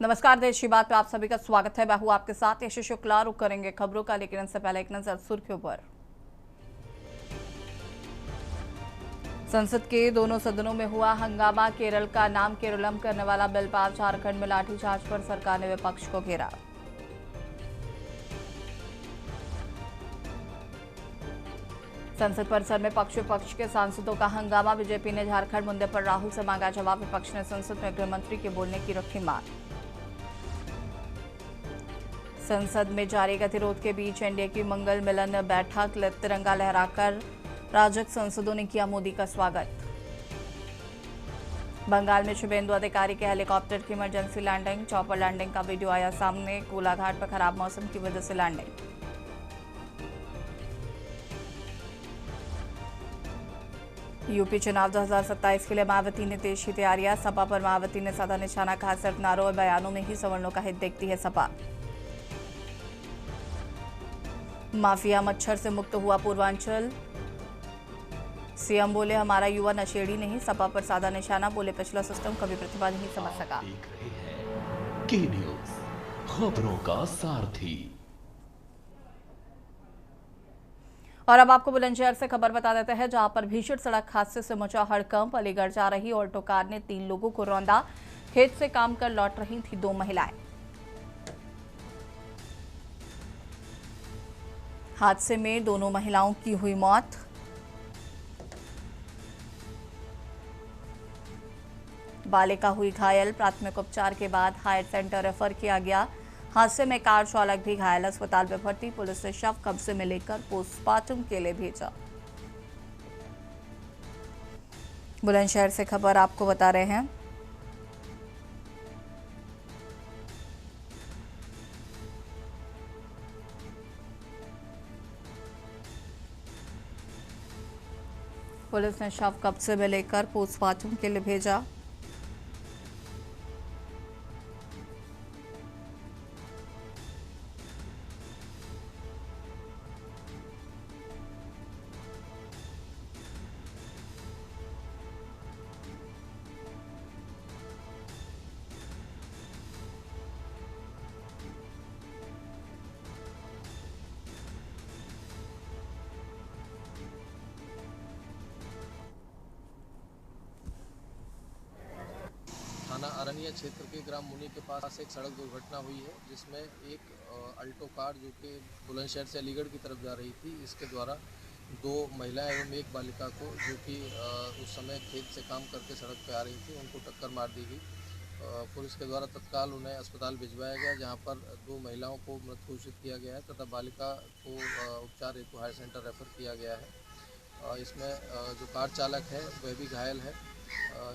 नमस्कार, देश की बात पे आप सभी का स्वागत है। मैं हूं आपके साथ यश शुक्ला। रुक करेंगे खबरों का, लेकिन इससे पहले एक नजर सुर्खियों पर। संसद के दोनों सदनों में हुआ हंगामा। केरल का नाम केरलम करने वाला बिल पास। झारखंड में लाठीचार्ज पर सरकार ने विपक्ष को घेरा। संसद परिसर में पक्ष विपक्ष के सांसदों का हंगामा। बीजेपी ने झारखंड मुद्दे पर राहुल से मांगा जवाब। विपक्ष ने संसद में गृह मंत्री के बोलने की रखी मांग। संसद में जारी गतिरोध के बीच एनडीए की मंगल मिलन बैठक। तिरंगा लहराकर राजग सांसदों ने किया मोदी का स्वागत। बंगाल में शुभेंदु अधिकारी के हेलीकॉप्टर की इमरजेंसी लैंडिंग। चॉपर लैंडिंग का वीडियो आया सामने। कोलाघाट पर खराब मौसम की वजह से लैंडिंग। यूपी चुनाव 2027 के लिए मायावती ने तेज की तैयारियां। सपा पर मायावती ने साधा निशाना। कहा सिर्फ नारों और बयानों में ही सवर्णों का हित देखती है सपा। माफिया मच्छर से मुक्त हुआ पूर्वांचल। सीएम बोले हमारा युवा नशेड़ी नहीं। सपा पर साधा निशाना। बोले पिछला सिस्टम कभी प्रतिभा नहीं समझ सका। देख रहे हैं के न्यूज, खबरों का सारथी। और अब आपको बुलंदशहर से खबर बता देते हैं, जहां पर भीषण सड़क हादसे से मचा हड़कंप। अलीगढ़ जा रही ऑल्टो कार ने 3 लोगों को रौंदा। खेत से काम कर लौट रही थी 2 महिलाएं। हादसे में दोनों महिलाओं की हुई मौत। बालिका हुई घायल। प्राथमिक उपचार के बाद हायर सेंटर रेफर किया गया। हादसे में कार चालक भी घायल। अस्पताल में भर्ती। पुलिस ने शव कब्जे में लेकर पोस्टमार्टम के लिए भेजा। बुलंदशहर से खबर आपको बता रहे हैं। पुलिस ने शव कब्जे में लेकर पोस्टमार्टम के लिए भेजा। थाना अरनिया क्षेत्र के ग्राम मुनि के पास एक सड़क दुर्घटना हुई है, जिसमें एक अल्टो कार जो कि बुलंदशहर से अलीगढ़ की तरफ जा रही थी, इसके द्वारा 2 महिलाएं एवं एक बालिका को, जो कि उस समय खेत से काम करके सड़क पर आ रही थी, उनको टक्कर मार दी गई। पुलिस के द्वारा तत्काल उन्हें अस्पताल भिजवाया गया, जहां पर 2 महिलाओं को मृत घोषित किया गया है तथा बालिका को उपचार हेतु हायर सेंटर रेफर किया गया है। इसमें जो कार चालक है वह भी घायल है।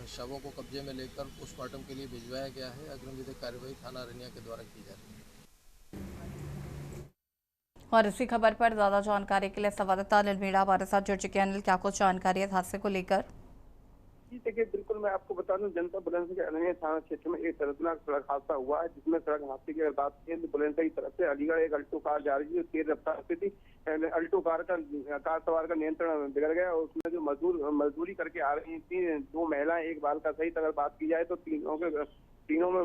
शवों को कब्जे में लेकर पोस्टमार्टम के लिए भिजवाया गया है। अग्रिम विधिक कार्यवाही थाना अरनिया के द्वारा की जा रही है। और इसी खबर पर ज्यादा जानकारी के लिए संवाददाता अनिल मीणा हमारे साथ जुड़ चुके हैं। अनिल, क्या कुछ जानकारी है हादसे को लेकर? जी देखिए, बिल्कुल मैं आपको बता दूं, जनपद बुलंदशहर के अरनिया थाना क्षेत्र में एक दर्दनाक सड़क हादसा हुआ है, जिसमें सड़क हादसे की अगर बात करें तो बुलंदशहर की तरफ से अलीगढ़ एक अल्टो कार जा रही थी, जो तेज रफ्तार से थी। अल्टो कार सवार का नियंत्रण बिगड़ गया और उसमें जो मजदूरी करके आ रही थी 2 महिलाएं एक बालिका सहित अगर बात की जाए तो तीनों में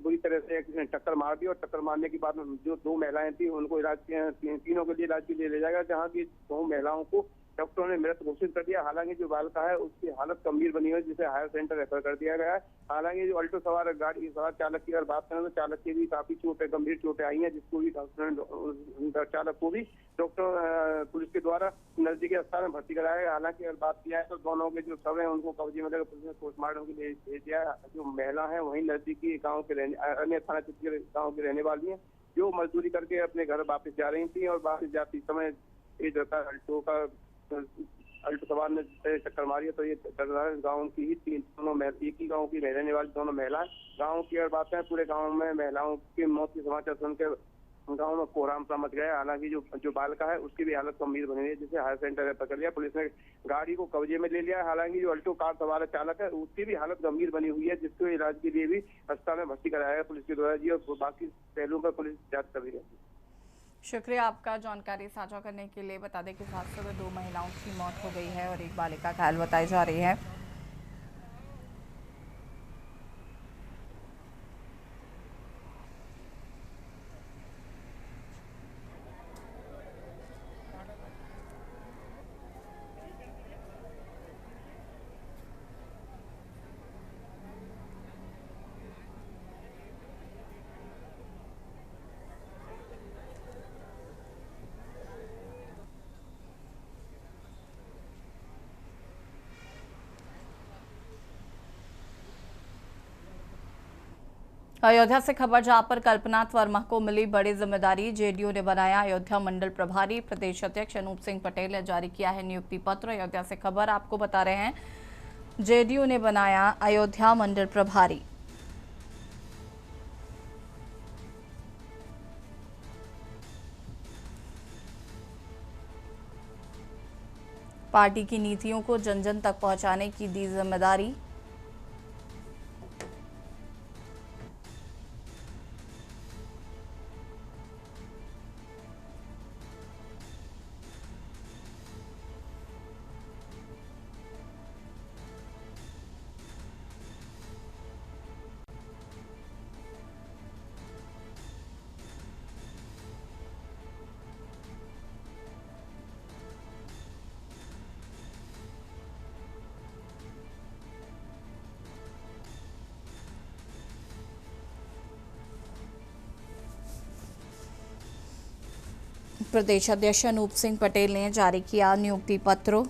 बुरी तरह से एक टक्कर मार दी। और टक्कर मारने के बाद जो 2 महिलाएं थी उनको तीनों के लिए इलाज के लिए ले जाएगा, जहाँ की 2 महिलाओं को डॉक्टरों ने मृत घोषित कर दिया। हालांकि जो बालिका है उसकी हालत गंभीर बनी है, जिसे हायर सेंटर रेफर कर दिया गया है। हालांकि जो अल्टो सवार गाड़ी सवार चालक की अगर बात करें तो चालक की भी काफी गंभीर चोटें आई हैं, जिसको भी चालक को भी डॉक्टर पुलिस के द्वारा नजदीकी अस्पताल में भर्ती कराया है। हालांकि अगर बात की जाए तो दोनों के जो शव है उनको कब्जे में लेकर पुलिस ने पोस्टमार्टम के लिए भेज दिया है। जो महिला है वही नजदीकी गाँव के अन्य थाना क्षेत्र के गाँव की रहने वाली है, जो मजदूरी करके अपने घर वापस जा रही थी। और वापस जाती समय तेज रफ्तार अल्टो सवार ने टक्कर मारी है। तो ये गांव की ही एक ही गांव की रहने वाली दोनों महिलाएं। गांव की अगर बात है, पूरे गांव में महिलाओं की मौत के समाचार सुनकर गांव में कोहराम सा मच गया। हालांकि जो बालिका है उसकी भी हालत गंभीर बनी हुई है, जिसे हायर सेंटर रेफर कर लिया। पुलिस ने गाड़ी को कब्जे में ले लिया है। हालांकि जो अल्टो कार सवार चालक है उसकी भी हालत गंभीर बनी हुई है, जिसको इलाज के लिए भी अस्पताल में भर्ती कराया है पुलिस के द्वारा। जी, और बाकी पहलुओं पर पुलिस जांच कर रही है। शुक्रिया आपका जानकारी साझा करने के लिए। बता दें कि इस हादसे में 2 महिलाओं की मौत हो गई है और एक बालिका घायल बताई जा रही है। अयोध्या से खबर जहां पर कल्पनाथ वर्मा को मिली बड़ी जिम्मेदारी, जेडीयू ने बनाया अयोध्या मंडल प्रभारी। प्रदेश अध्यक्ष अनूप सिंह पटेल ने जारी किया है नियुक्ति पत्र। अयोध्या से खबर आपको बता रहे हैं, जेडीयू ने बनाया अयोध्या मंडल प्रभारी। पार्टी की नीतियों को जन जन तक पहुंचाने की दी जिम्मेदारी। प्रदेश अध्यक्ष अनूप सिंह पटेल ने जारी किया नियुक्ति पत्र।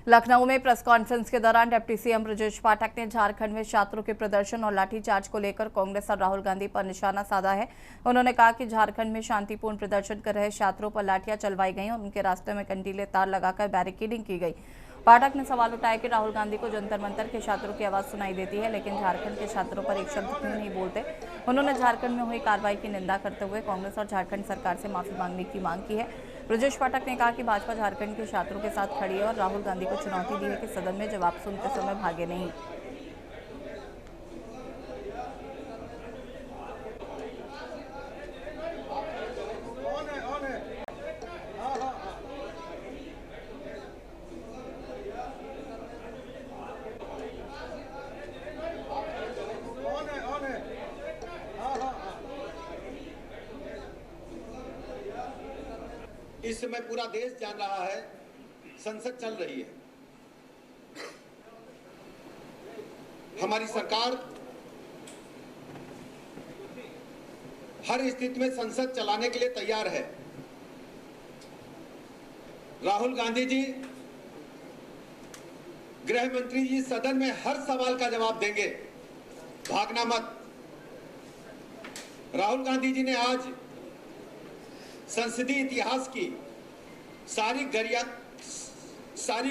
लखनऊ में प्रेस कॉन्फ्रेंस के दौरान डिप्टी सीएम ब्रजेश पाठक ने झारखंड में छात्रों के प्रदर्शन और लाठीचार्ज को लेकर कांग्रेस और राहुल गांधी पर निशाना साधा है। उन्होंने कहा कि झारखंड में शांतिपूर्ण प्रदर्शन कर रहे छात्रों पर लाठियां चलवाई गई और उनके रास्ते में कंटीले तार लगाकर बैरिकेडिंग की गई। पाठक ने सवाल उठाया कि राहुल गांधी को जंतर मंतर के छात्रों की आवाज सुनाई देती है, लेकिन झारखंड के छात्रों पर एक शब्द क्यों नहीं बोलते। उन्होंने झारखंड में हुई कार्रवाई की निंदा करते हुए कांग्रेस और झारखंड सरकार से माफी मांगने की मांग की है। ब्रजेश पाठक ने कहा कि भाजपा झारखंड के छात्रों के साथ खड़ी है और राहुल गांधी को चुनौती दी है कि सदन में जवाब सुनते समय भागे नहीं। इस समय पूरा देश जान रहा है, संसद चल रही है। हमारी सरकार हर स्थिति में संसद चलाने के लिए तैयार है। राहुल गांधी जी, गृह मंत्री जी सदन में हर सवाल का जवाब देंगे, भागना मत। राहुल गांधी जी ने आज संसदीय इतिहास की सारी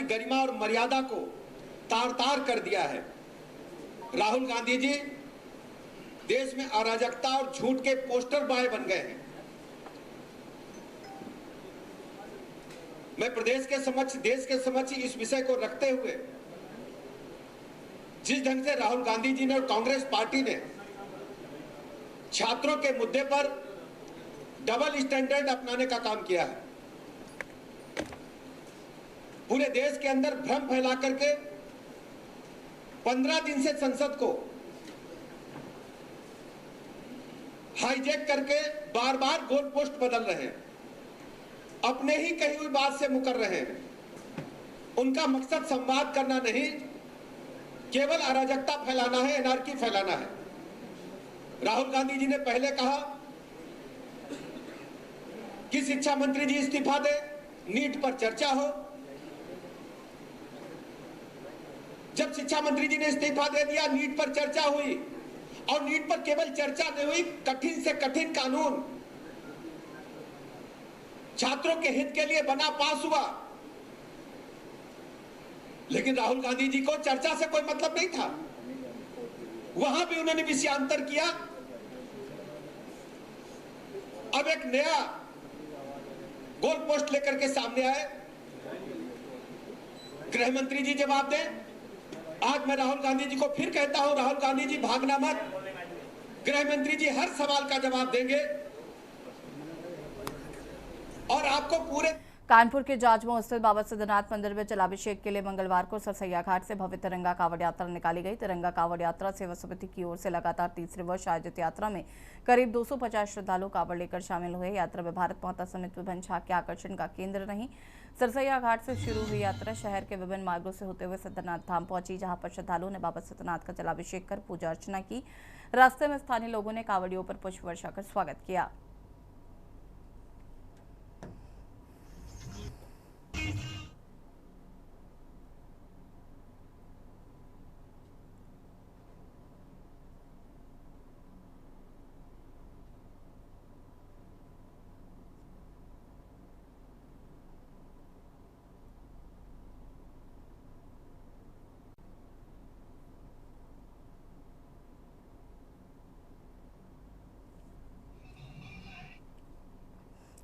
गरिमा और मर्यादा को तार-तार कर दिया है। राहुल गांधी जी देश में अराजकता और झूठ के पोस्टर बॉय बन गए हैं। मैं प्रदेश के समक्ष, देश के समक्ष इस विषय को रखते हुए, जिस ढंग से राहुल गांधी जी ने और कांग्रेस पार्टी ने छात्रों के मुद्दे पर डबल स्टैंडर्ड अपनाने का काम किया है, पूरे देश के अंदर भ्रम फैला करके 15 दिन से संसद को हाईजैक करके बार बार गोल पोस्ट बदल रहे हैं, अपने ही कही हुई बात से मुकर रहे हैं। उनका मकसद संवाद करना नहीं, केवल अराजकता फैलाना है, एनार्की फैलाना है। राहुल गांधी जी ने पहले कहा कि शिक्षा मंत्री जी इस्तीफा दे, नीट पर चर्चा हो। जब शिक्षा मंत्री जी ने इस्तीफा दे दिया, नीट पर चर्चा हुई और नीट पर केवल चर्चा नहीं हुई, कठिन से कठिन कानून छात्रों के हित के लिए बना, पास हुआ। लेकिन राहुल गांधी जी को चर्चा से कोई मतलब नहीं था, वहां भी उन्होंने विषयांतर किया। अब एक नया गोल पोस्ट लेकर के सामने आए। गृह मंत्री जी जवाब दें। आज मैं राहुल गांधी जी को फिर कहता हूं, राहुल गांधी जी भागना मत। गृह मंत्री जी हर सवाल का जवाब देंगे और आपको पूरे। कानपुर के जाजमऊ स्थित बाबा सिद्धनाथ मंदिर में जलाभिषेक के लिए मंगलवार को सरसैया घाट से भव्य तिरंगा कांवड़ यात्रा निकाली गई। तिरंगा कांवड़ यात्रा सेवा समिति की ओर से लगातार तीसरे वर्ष आयोजित यात्रा में करीब 250 श्रद्धालु कांवड़ लेकर शामिल हुए। यात्रा में भारत माता समेत विभिन्न झांकियां आकर्षण का केंद्र रही। सरसैया घाट से शुरू हुई यात्रा शहर के विभिन्न मार्गों से होते हुए सिद्धनाथ धाम पहुंची, जहां पर श्रद्धालुओं ने बाबा सिद्धनाथ का जलाभिषेक कर पूजा अर्चना की। रास्ते में स्थानीय लोगों ने कांवड़ियों पर पुष्प वर्षा कर स्वागत किया।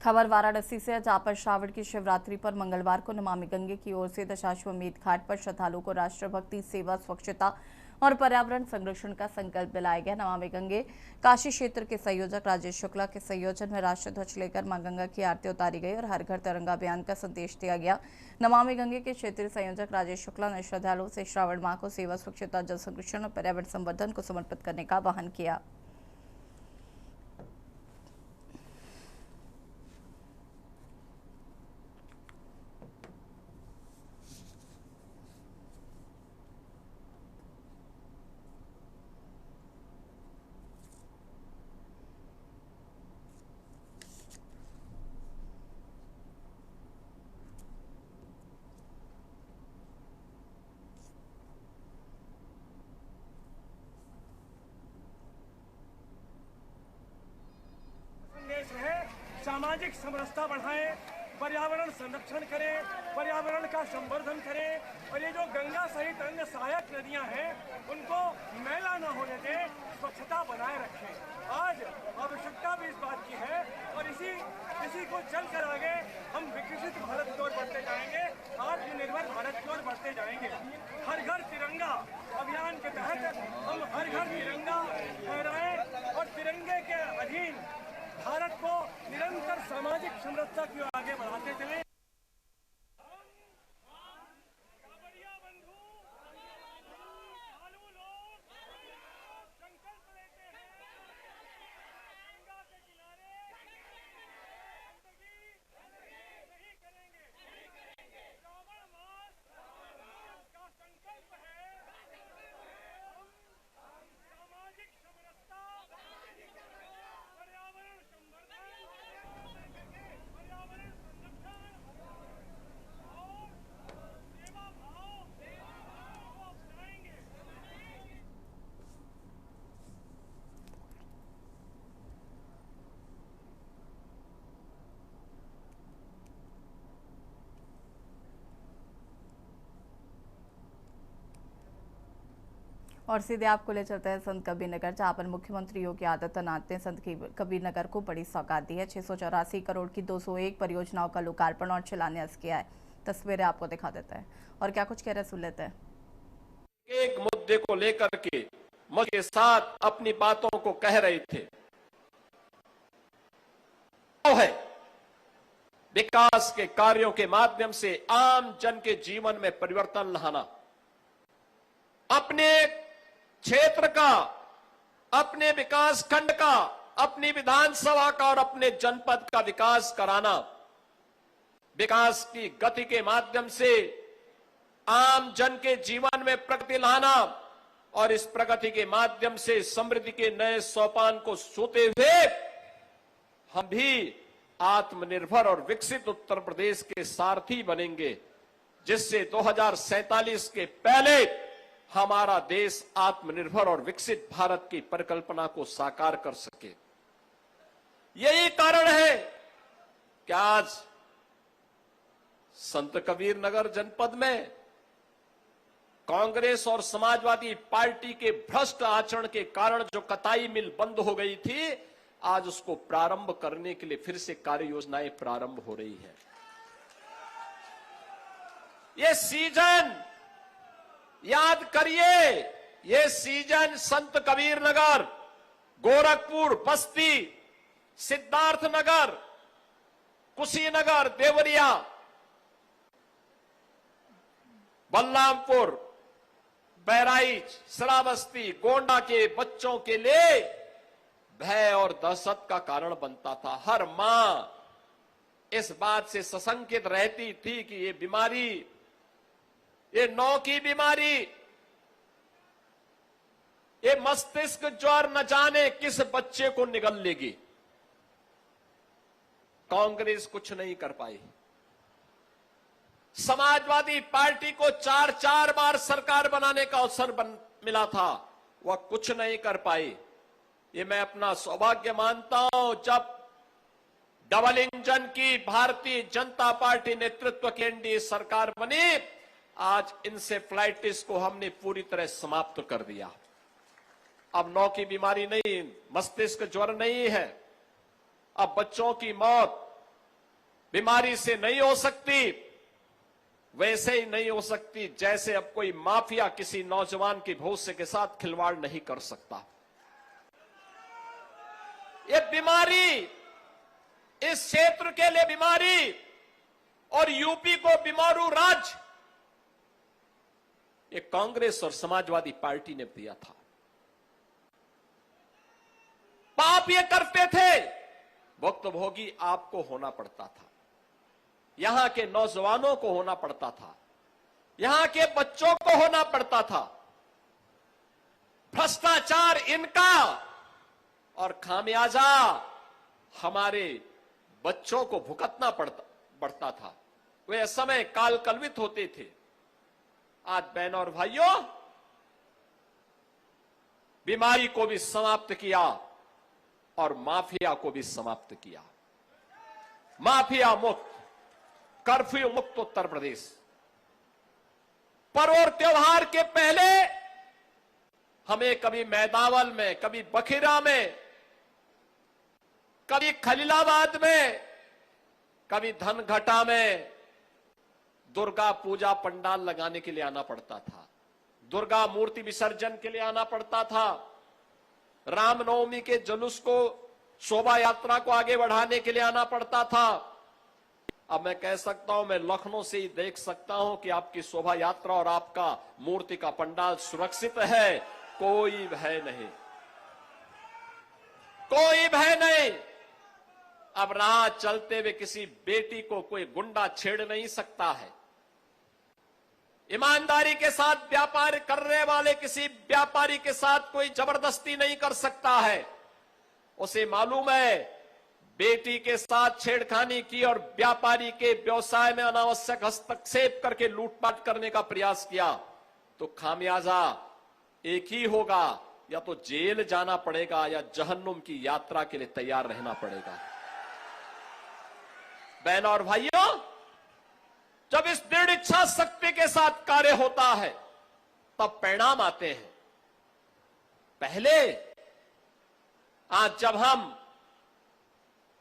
खबर वाराणसी से। जहां पर श्रावण की शिवरात्रि पर मंगलवार को नमामि गंगे की ओर से दशाश्वमेध घाट पर श्रद्धालुओं को राष्ट्रभक्ति, सेवा, स्वच्छता और पर्यावरण संरक्षण का संकल्प दिलाया गया। नमामि गंगे काशी क्षेत्र के संयोजक राजेश शुक्ला के संयोजन में राष्ट्र ध्वज लेकर मां गंगा की आरती उतारी गई और हर घर तिरंगा अभियान का संदेश दिया गया। नमामि गंगे के क्षेत्रीय संयोजक राजेश शुक्ला ने श्रद्धालुओं से श्रावण माह को सेवा, स्वच्छता, जल संरक्षण और पर्यावरण संवर्धन को समर्पित करने का आह्वान किया। सामाजिक समरसता बढ़ाएं, पर्यावरण संरक्षण करें, पर्यावरण का संवर्धन करें और ये जो गंगा सहित अन्य सहायक नदियां हैं उनको मैला न होने दें, स्वच्छता बनाए रखें। आज आवश्यकता भी इस बात की है और इसी को चलकर आगे हम विकसित भारत की ओर बढ़ते जाएंगे, आत्मनिर्भर भारत की ओर बढ़ते जाएंगे। हर घर तिरंगा अभियान के तहत हम हर घर तिरंगा फहराएं और तिरंगे के अधीन भारत को निरंतर सामाजिक समरसता की ओर आगे बढ़ाते चले। और सीधे आपको ले चलते हैं संत कबीरनगर, जहां पर मुख्यमंत्री योगी आदित्यनाथ ने संत कबीरनगर को बड़ी सौगात दी है। 684 करोड़ की 201 परियोजनाओं का लोकार्पण और शिलान्यास किया है। तस्वीरें आपको दिखा देते हैं और क्या कुछ कह रहे सुन लेते हैं। एक मुद्दे को लेकर के मत के साथ अपनी बातों को कह रहे थे, वो है विकास के कार्यों के माध्यम से आम जन के जीवन में परिवर्तन लाना, अपने क्षेत्र का, अपने विकास खंड का, अपनी विधानसभा का और अपने जनपद का विकास कराना। विकास की गति के माध्यम से आम जन के जीवन में प्रगति लाना और इस प्रगति के माध्यम से समृद्धि के नए सोपान को छूते हुए हम भी आत्मनिर्भर और विकसित उत्तर प्रदेश के सारथी बनेंगे, जिससे 2047 के पहले हमारा देश आत्मनिर्भर और विकसित भारत की परिकल्पना को साकार कर सके। यही कारण है कि आज संत कबीर नगर जनपद में कांग्रेस और समाजवादी पार्टी के भ्रष्ट आचरण के कारण जो कताई मिल बंद हो गई थी, आज उसको प्रारंभ करने के लिए फिर से कार्य योजनाएं प्रारंभ हो रही है। ये सीजन याद करिए, ये सीजन संत कबीर नगर, गोरखपुर, बस्ती, सिद्धार्थनगर, कुशीनगर, देवरिया, बलरामपुर, बहराइच, श्रावस्ती, गोंडा के बच्चों के लिए भय और दहशत का कारण बनता था। हर मां इस बात से सशंकित रहती थी कि ये बीमारी, ये नौ की बीमारी, ये मस्तिष्क ज्वर न जाने किस बच्चे को निगल लेगी। कांग्रेस कुछ नहीं कर पाई। समाजवादी पार्टी को 4 बार सरकार बनाने का अवसर मिला था, वह कुछ नहीं कर पाई। ये मैं अपना सौभाग्य मानता हूं, जब डबल इंजन की भारतीय जनता पार्टी नेतृत्व की एनडीए सरकार बनी, आज इंसेफ्लाइटिस को हमने पूरी तरह समाप्त कर दिया। अब नौ की बीमारी नहीं, मस्तिष्क ज्वर नहीं है। अब बच्चों की मौत बीमारी से नहीं हो सकती, वैसे ही नहीं हो सकती जैसे अब कोई माफिया किसी नौजवान के भविष्य के साथ खिलवाड़ नहीं कर सकता। ये बीमारी इस क्षेत्र के लिए बीमारी और यूपी को बीमारू राज्य ये कांग्रेस और समाजवादी पार्टी ने दिया था। पाप ये करते थे, भुक्तभोगी आपको होना पड़ता था, यहां के नौजवानों को होना पड़ता था, यहां के बच्चों को होना पड़ता था। भ्रष्टाचार इनका और खामियाजा हमारे बच्चों को भुगतना पड़ता था। वे समय काल कलवित होते थे। आज बहनों और भाइयों, बीमारी को भी समाप्त किया और माफिया को भी समाप्त किया। माफिया मुक्त, कर्फ्यू मुक्त उत्तर प्रदेश। पर्व और त्योहार के पहले हमें कभी मैदावल में, कभी बखिरा में, कभी खलीलाबाद में, कभी धनघटा में दुर्गा पूजा पंडाल लगाने के लिए आना पड़ता था, दुर्गा मूर्ति विसर्जन के लिए आना पड़ता था, रामनवमी के जुलूस को, शोभा यात्रा को आगे बढ़ाने के लिए आना पड़ता था। अब मैं कह सकता हूं, मैं लखनऊ से ही देख सकता हूं कि आपकी शोभा यात्रा और आपका मूर्ति का पंडाल सुरक्षित है। कोई भय नहीं, कोई भय नहीं। अब राह चलते हुए किसी बेटी को कोई गुंडा छेड़ नहीं सकता है। ईमानदारी के साथ व्यापार करने वाले किसी व्यापारी के साथ कोई जबरदस्ती नहीं कर सकता है। उसे मालूम है बेटी के साथ छेड़खानी की और व्यापारी के व्यवसाय में अनावश्यक हस्तक्षेप करके लूटपाट करने का प्रयास किया तो खामियाजा एक ही होगा, या तो जेल जाना पड़ेगा या जहन्नुम की यात्रा के लिए तैयार रहना पड़ेगा। बहनों और भाइयों, जब इस दृढ़ इच्छा शक्ति के साथ कार्य होता है तब परिणाम आते हैं। पहले आज जब हम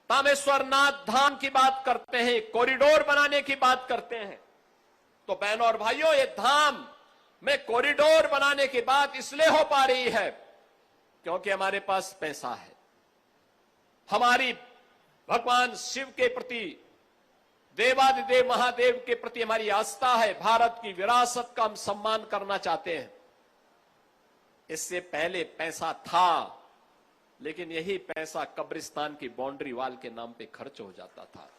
तामेश्वरनाथ धाम की बात करते हैं, कॉरिडोर बनाने की बात करते हैं, तो बहनों और भाइयों, ये धाम में कॉरिडोर बनाने की बात इसलिए हो पा रही है क्योंकि हमारे पास पैसा है, हमारी भगवान शिव के प्रति, देवादिदेव महादेव के प्रति हमारी आस्था है, भारत की विरासत का हम सम्मान करना चाहते हैं। इससे पहले पैसा था, लेकिन यही पैसा कब्रिस्तान की बाउंड्री वाल के नाम पे खर्च हो जाता था।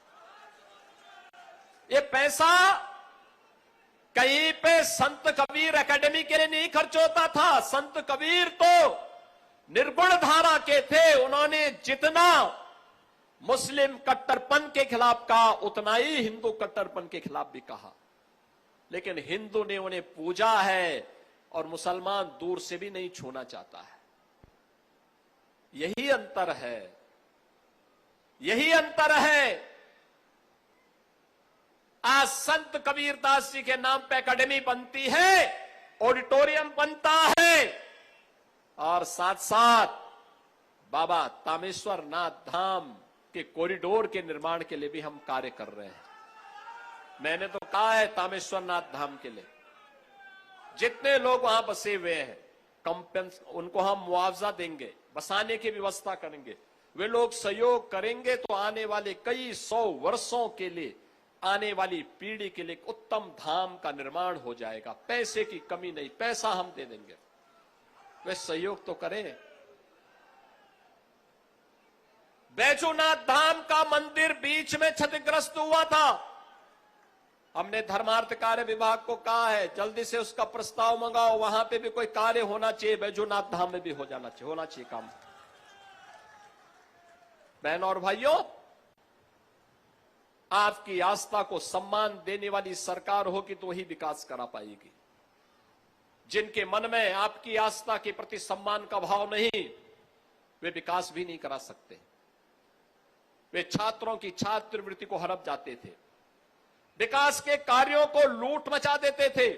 ये पैसा कहीं पे संत कबीर एकेडमी के लिए नहीं खर्च होता था। संत कबीर तो निर्गुण धारा के थे, उन्होंने जितना मुस्लिम कट्टरपन के खिलाफ कहा उतना ही हिंदू कट्टरपन के खिलाफ भी कहा, लेकिन हिंदू ने उन्हें पूजा है और मुसलमान दूर से भी नहीं छूना चाहता है। यही अंतर है, यही अंतर है। आज संत कबीरदास जी के नाम पे एकेडमी बनती है, ऑडिटोरियम बनता है, और साथ साथ बाबा तामेश्वर नाथ धाम के कॉरिडोर के निर्माण के लिए भी हम कार्य कर रहे हैं। मैंने तो कहा है तामेश्वर नाथ धाम के लिए जितने लोग वहां बसे हुए हैं, उनको हम मुआवजा देंगे, बसाने की व्यवस्था करेंगे। वे लोग सहयोग करेंगे तो आने वाले कई 100 वर्षों के लिए, आने वाली पीढ़ी के लिए उत्तम धाम का निर्माण हो जाएगा। पैसे की कमी नहीं, पैसा हम दे देंगे, वे सहयोग तो करें। बैजूनाथ धाम का मंदिर बीच में क्षतिग्रस्त हुआ था। हमने धर्मार्थ कार्य विभाग को कहा है जल्दी से उसका प्रस्ताव मंगाओ, वहां पे भी कोई कार्य होना चाहिए, बैजूनाथ धाम में भी होना चाहिए काम। बहनों और भाइयों, आपकी आस्था को सम्मान देने वाली सरकार होगी तो ही विकास करा पाएगी। जिनके मन में आपकी आस्था के प्रति सम्मान का भाव नहीं, वे विकास भी नहीं करा सकते। वे छात्रों की छात्रवृत्ति को हड़प जाते थे, विकास के कार्यों को लूट मचा देते थे,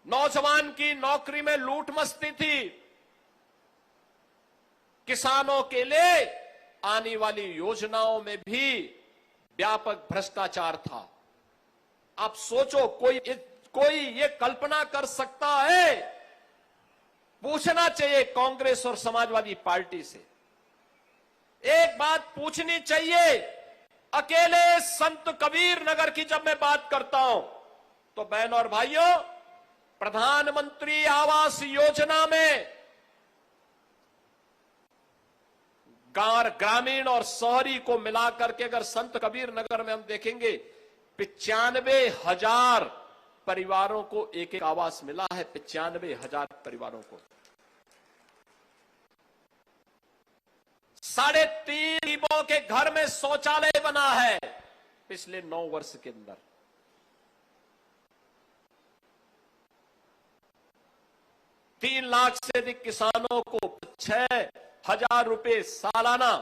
नौजवान की नौकरी में लूट मचती थी, किसानों के लिए आने वाली योजनाओं में भी व्यापक भ्रष्टाचार था। आप सोचो, कोई ये कल्पना कर सकता है? पूछना चाहिए कांग्रेस और समाजवादी पार्टी से, एक बात पूछनी चाहिए। अकेले संत कबीर नगर की जब मैं बात करता हूं तो बहनों और भाइयों, प्रधानमंत्री आवास योजना में ग्रामीण और शहरी को मिलाकर के अगर संत कबीर नगर में हम देखेंगे 95,000 परिवारों को एक एक आवास मिला है। 95,000 परिवारों को 3.5 गरीबों के घर में शौचालय बना है पिछले 9 वर्ष के अंदर। 3 लाख से अधिक किसानों को 6,000 रुपए सालाना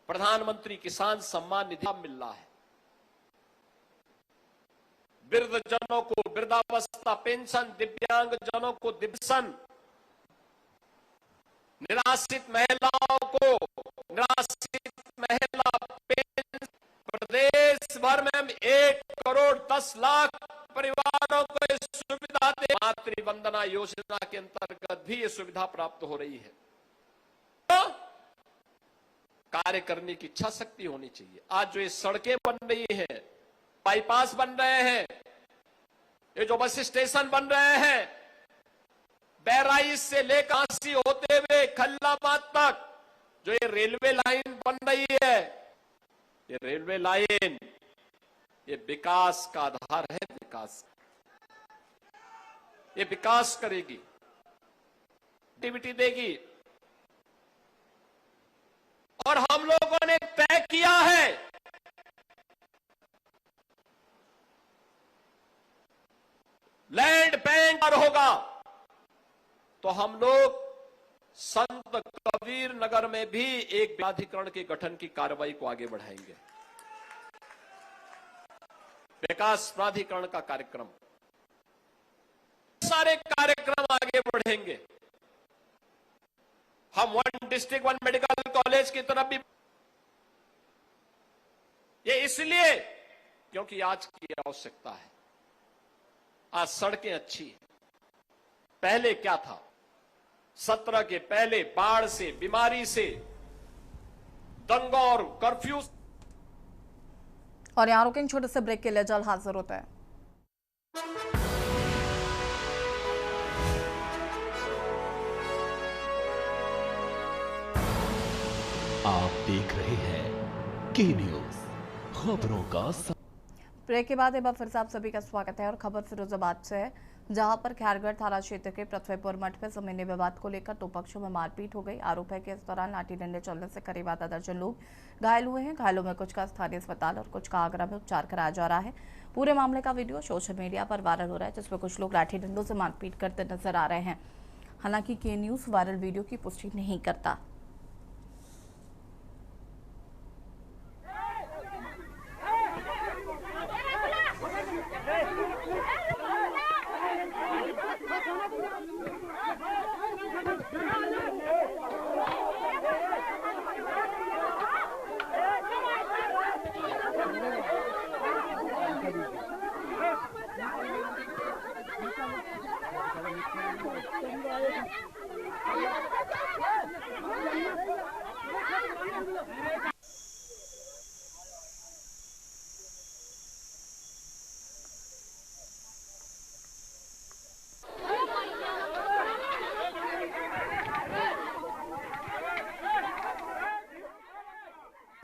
प्रधानमंत्री किसान सम्मान निधि मिल रहा है। वृद्धजनों को वृद्धावस्था पेंशन, दिव्यांग जनों को दिव्यसन, निराश्रित महिलाओं को निराश्रित महिला पेंशन, प्रदेश भर में हम 1,10,00,000 परिवारों को ये सुविधा दे। मातृ वंदना योजना के अंतर्गत भी ये सुविधा प्राप्त हो रही है। तो कार्य करने की इच्छा शक्ति होनी चाहिए। आज जो ये सड़कें बन रही हैं, बाईपास बन रहे हैं, ये जो बस स्टेशन बन रहे हैं, बहराइच से लेकर काशी होते हुए खल्लाबाद तक जो ये रेलवे लाइन बन रही है, ये रेलवे लाइन ये विकास का आधार है। विकास, ये विकास करेगी, एक्टिविटी देगी। और हम लोगों ने तय किया है लैंड बैंक पर होगा, तो हम लोग संत कबीर नगर में भी एक प्राधिकरण के गठन की कार्रवाई को आगे बढ़ाएंगे। विकास प्राधिकरण का कार्यक्रम, सारे कार्यक्रम आगे बढ़ेंगे। हम 1 डिस्ट्रिक्ट 1 मेडिकल कॉलेज की तरफ भी, ये इसलिए क्योंकि आज की आवश्यकता है। आज सड़कें अच्छी हैं। पहले क्या था? 17 के पहले बाढ़ से, बीमारी से, दंगों और कर्फ्यू। और यहाँ रुकेंगे छोटे से ब्रेक के लिए, जल्द हाजिर होता है। आप देख रहे हैं के न्यूज, खबरों का ब्रेक के बाद एक बार फिर से आप सभी का स्वागत है और खबर फिरोजाबाद से है, जहां पर खैरगढ़ थाना क्षेत्र के पृथ्वीपुर मठ में जमीनी विवाद को लेकर 2 पक्षों में मारपीट हो गई। आरोप है कि इस दौरान लाठी डंडे चलने से करीब आधा दर्जन लोग घायल हुए हैं। घायलों में कुछ का स्थानीय अस्पताल और कुछ का आगरा में उपचार कराया जा रहा है। पूरे मामले का वीडियो सोशल मीडिया पर वायरल हो रहा है, जिसमें कुछ लोग लाठी डंडों से मारपीट करते नजर आ रहे हैं। हालांकि के न्यूज वायरल वीडियो की पुष्टि नहीं करता।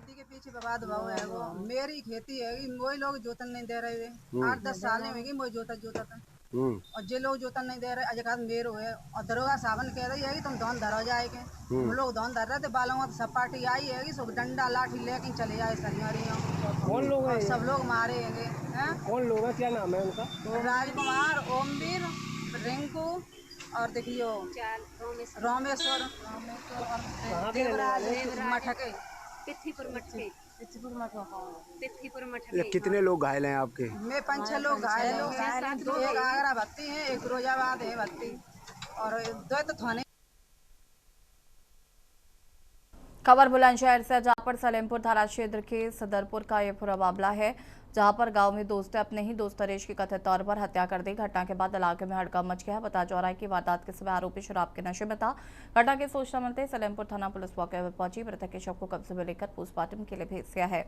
के पीछे बर्बाद भाव है वो मेरी खेती है, वही लोग जोतन नहीं दे रहे थे। 8-10 साल में वही जोता था और जे लोग जोतन नहीं दे रहे अजकात मेरो है। और दरोगा सावन कह रही है कि तुम धौन धरो जाएगे। हम लोग धौन धर रहे थे, बालों में सब पार्टी आई है कि सब डंडा लाठी लेके चले जाए सरियारियों। कौन लोग हैं? सब लोग मारे हैं। कौन लोग हैं, क्या नाम है उनका? राजकुमार, ओमवीर, रिंकू और देखियो रामेश्वर और देवराज मठके। ये कितने लोग घायल हैं आपके? मैं 5-6 लोग घायल हैं। एक आगरा भर्ती है, एक फिरोजाबाद है भर्ती और 2 तो थाने। खबर बुलंदशहर से, जहां पर सलेमपुर थाना क्षेत्र के सदरपुर का ये पूरा मामला है, जहां पर गांव में दोस्त ने अपने ही दोस्त नरेश की कथित तौर पर हत्या कर दी। घटना के बाद इलाके में हड़कंप मच गया। बताया जा रहा है कि वारदात के समय आरोपी शराब के नशे में था। घटना की सूचना मिलते ही सलेमपुर थाना पुलिस मौके पर पहुंची, मृतक के शव को कब्जे में लेकर पोस्टमार्टम के लिए भेज दिया है।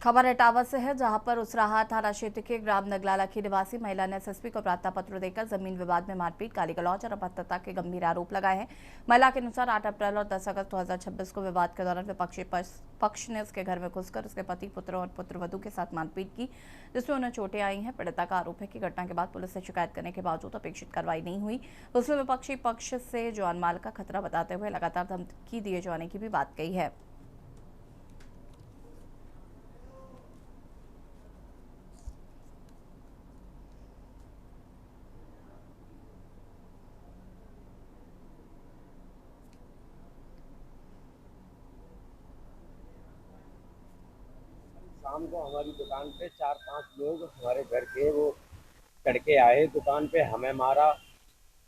खबर इटावा से है, जहां पर उसराहा थाना क्षेत्र के ग्राम नगलाला की निवासी महिला ने एसएसपी को प्रार्थना पत्र देकर जमीन विवाद में मारपीट, गाली गलौज और अपहत्ता के गंभीर आरोप लगाए हैं। महिला के अनुसार 8 अप्रैल और 10 अगस्त 2026 को विवाद के दौरान विपक्षी पक्ष ने उसके घर में घुसकर उसके पति, पुत्र और पुत्रवधू के साथ मारपीट की, जिसमें उन्हें चोटें आई हैं। पीड़िता का आरोप है कि घटना के बाद पुलिस से शिकायत करने के बावजूद अपेक्षित कार्रवाई नहीं हुई। उसने विपक्षी पक्ष से जान माल का खतरा बताते हुए लगातार धमकी दिए जाने की भी बात कही है। शाम को हमारी दुकान पे 4-5 लोग हमारे घर के वो चढ़ के आए, दुकान पे हमें मारा।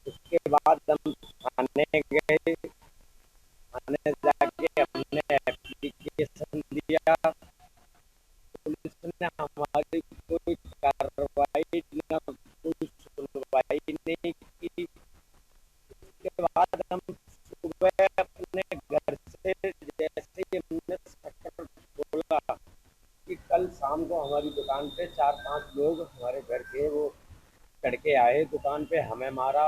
उसके बाद हम थाने गए, थाने जाके हमने एप्लीकेशन दिया। पुलिस ने हमारी कोई कार्रवाई न कोई सुनवाई नहीं की। उसके बाद हम सुबह अपने घर से जैसे ही हमने शटर खोला कि कल शाम को हमारी दुकान पे 4-5 लोग हमारे घर के वो चढ़ के आए, दुकान पे हमें मारा।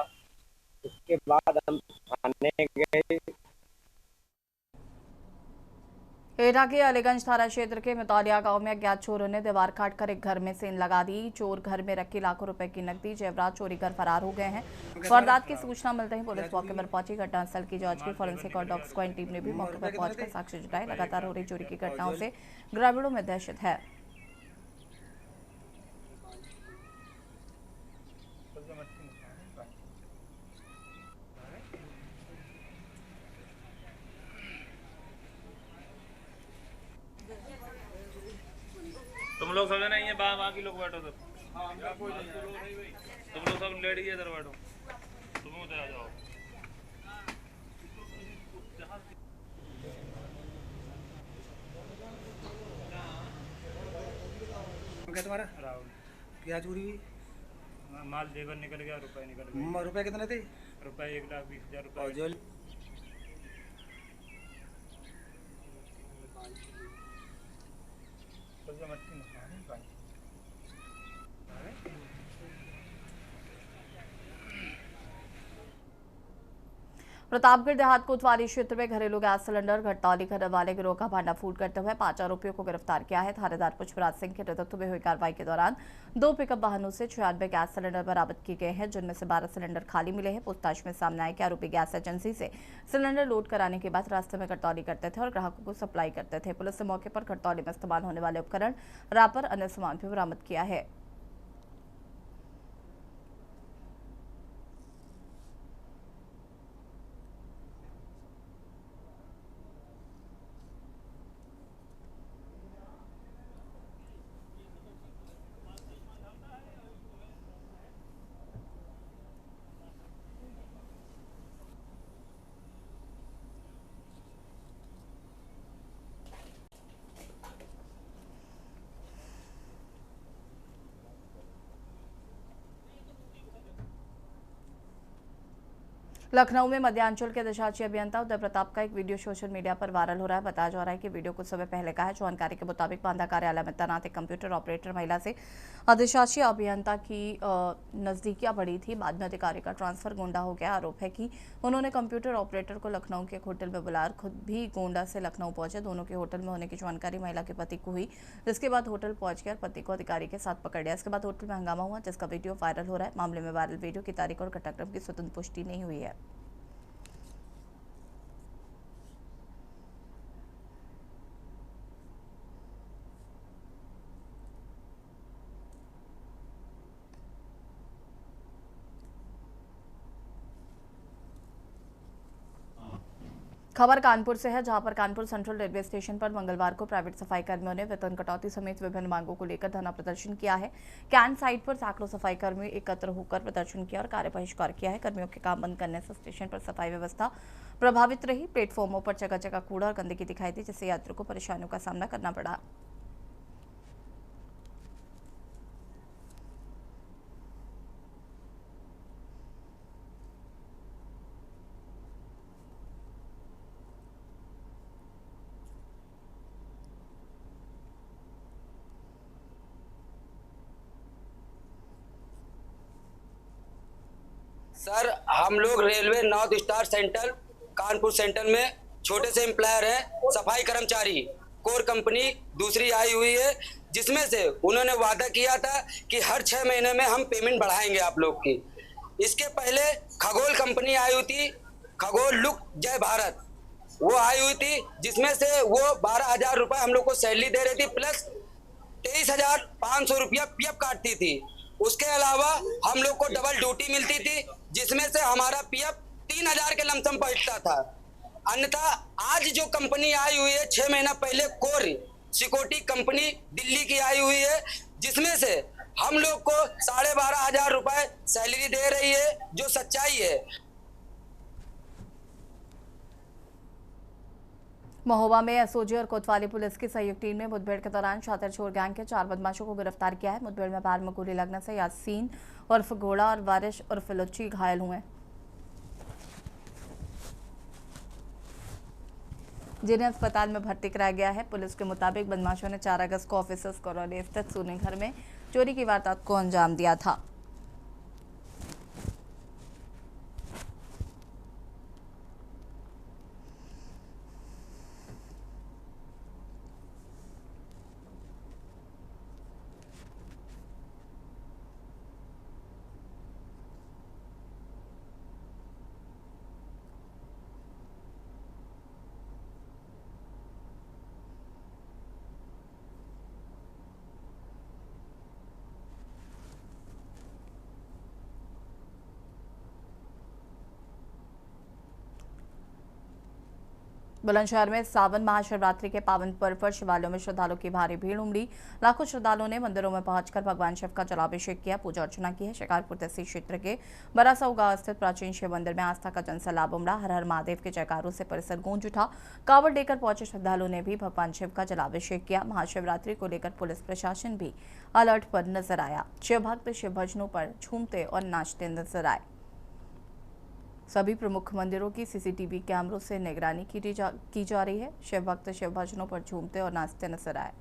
उसके बाद हम थाने गए। एटा के अलीगंज थाना क्षेत्र के मितौलिया गांव में अज्ञात चोरों ने दीवार काटकर एक घर में सेंध लगा दी। चोर घर में रखी लाखों रुपए की नकदी जेवरात चोरी कर फरार हो गए हैं। वारदात की सूचना मिलते ही पुलिस मौके पर पहुंची। घटनास्थल की जांच की। फॉरेंसिक और डॉग स्क्वाड टीम ने भी मौके पर पहुंचकर साक्ष्य जुटाए। लगातार हो रही चोरी की घटनाओं से ग्रामीणों में दहशत है। तुम लोग सब नहीं है, बाकी लोग बैठो सब। तुम लोग सब लेडीज इधर बैठो, तुम उधर आ जाओ। क्या तुम्हारा? राहुल। क्या चोरी हुई? माल जेवर निकल गया, रुपए निकल गए। रुपए कितने थे? रुपए 1,20,000 रुपए। और जो प्रतापगढ़ देहात कोतवाली क्षेत्र में घरेलू गैस सिलेंडर घटतौली करने वाले गिरोह का भांडाफोड़ करते हुए 5 आरोपियों को गिरफ्तार किया है। थानेदार पुष्पराज सिंह के नेतृत्व में हुई कार्रवाई के दौरान 2 पिकअप वाहनों से 96 गैस सिलेंडर बरामद किए गए हैं, जिनमें से 12 सिलेंडर खाली मिले हैं। पूछताछ में सामने आया कि आरोपी गैस एजेंसी से सिलेंडर लोड कराने के बाद रास्ते में घटतौली करते थे और ग्राहकों को सप्लाई करते थे। पुलिस ने मौके पर घटतौली में इस्तेमाल होने वाले उपकरण, रैपर, अन्य सामान भी बरामद किया है। लखनऊ में मध्यांचल के अधिशासी अभियंता उदय प्रताप का एक वीडियो सोशल मीडिया पर वायरल हो रहा है। बताया जा रहा है कि वीडियो कुछ समय पहले का है। जानकारी के मुताबिक बांदा कार्यालय में तैनात एक कंप्यूटर ऑपरेटर महिला से अधिशासी अभियंता की नजदीकियां बढ़ी थी। बाद में अधिकारी का ट्रांसफर गोंडा हो गया। आरोप है कि उन्होंने कंप्यूटर ऑपरेटर को लखनऊ के एक होटल में बुलाया, खुद भी गोंडा से लखनऊ पहुंचे। दोनों के होटल में होने की जानकारी महिला के पति को हुई। इसके बाद होटल पहुंचकर पति को अधिकारी के साथ पकड़ लिया। इसके बाद होटल में हंगामा हुआ, जिसका वीडियो वायरल हो रहा है। मामले में वायरल वीडियो की तारीख और घटनाक्रम की स्वतंत्र पुष्टि नहीं हुई है। खबर कानपुर से है, जहां पर कानपुर सेंट्रल रेलवे स्टेशन पर मंगलवार को प्राइवेट सफाई कर्मियों ने वेतन कटौती समेत विभिन्न मांगों को लेकर धरना प्रदर्शन किया है। कैंट साइट पर सैकड़ों सफाई कर्मी एकत्र होकर प्रदर्शन किया और कार्य बहिष्कार किया है। कर्मियों के काम बंद करने से स्टेशन पर सफाई व्यवस्था प्रभावित रही। प्लेटफॉर्मों पर जगह जगह कूड़ा और गंदगी दिखाई दी, जिससे यात्रियों को परेशानियों का सामना करना पड़ा। सर, हम लोग railway north star centre Kanpur centre में छोटे से एम्प्लॉयर हैं, सफाई कर्मचारी। कोर कंपनी दूसरी आई हुई है, जिसमें से उन्होंने वादा किया था कि हर 6 महीने में हम पेमेंट बढ़ाएंगे आप लोग की। इसके पहले खगोल कंपनी आई हुई थी, खगोल लुक जय भारत, वो आई हुई थी, जिसमें से वो 12,000 रुपये हम लोग को सैलरी दे रही थी, प्लस 23,500 रुपया पीएफ काटती थी। उसके अलावा हम लोग को डबल ड्यूटी मिलती थी, जिसमें से हमारा पीएफ 3,000 के लमसम पहुंचता था। अन्यथा आज जो कंपनी आई हुई है 6 महीना पहले, कोर सिक्योरिटी कंपनी दिल्ली की आई हुई है, जिसमें से हम लोग को 12,500 रुपए सैलरी दे रही है, जो सच्चाई है। महोबा में एसओजी और कोतवाली पुलिस की संयुक्त टीम ने मुठभेड़ के दौरान शातिर चोर गैंग के 4 बदमाशों को गिरफ्तार किया है। मुठभेड़ में पैर में गोली लगने से यासीन उर्फ घोड़ा और वारिश उर्फ लुच्ची घायल हुए, जिन्हें अस्पताल में भर्ती कराया गया है। पुलिस के मुताबिक बदमाशों ने 4 अगस्त को ऑफिसर्स कॉलोनी स्थित सोने घर में चोरी की वारदात को अंजाम दिया था। बुलंदशहर में सावन महाशिवरात्रि के पावन पर्व पर शिवालयों में श्रद्धालुओं की भारी भीड़ उमड़ी। लाखों श्रद्धालुओं ने मंदिरों में पहुंचकर भगवान शिव का जलाभिषेक किया, पूजा अर्चना की है। शिकारपुर तहसील क्षेत्र के बरासाऊ गांव स्थित प्राचीन शिव मंदिर में आस्था का जनसैलाब उमड़ा। हर हर महादेव के जयकारों से परिसर गूंज उठा। कावड़ लेकर पहुंचे श्रद्धालुओं ने भी भगवान शिव का जलाभिषेक किया। महाशिवरात्रि को लेकर पुलिस प्रशासन भी अलर्ट पर नजर आया। शिव भक्त शिव भजनों पर झूमते और नाचते नजर आए। सभी प्रमुख मंदिरों की सीसीटीवी कैमरों से निगरानी की जा रही है। शिव भक्त शिव भजनों पर झूमते और नाचते नजर आए।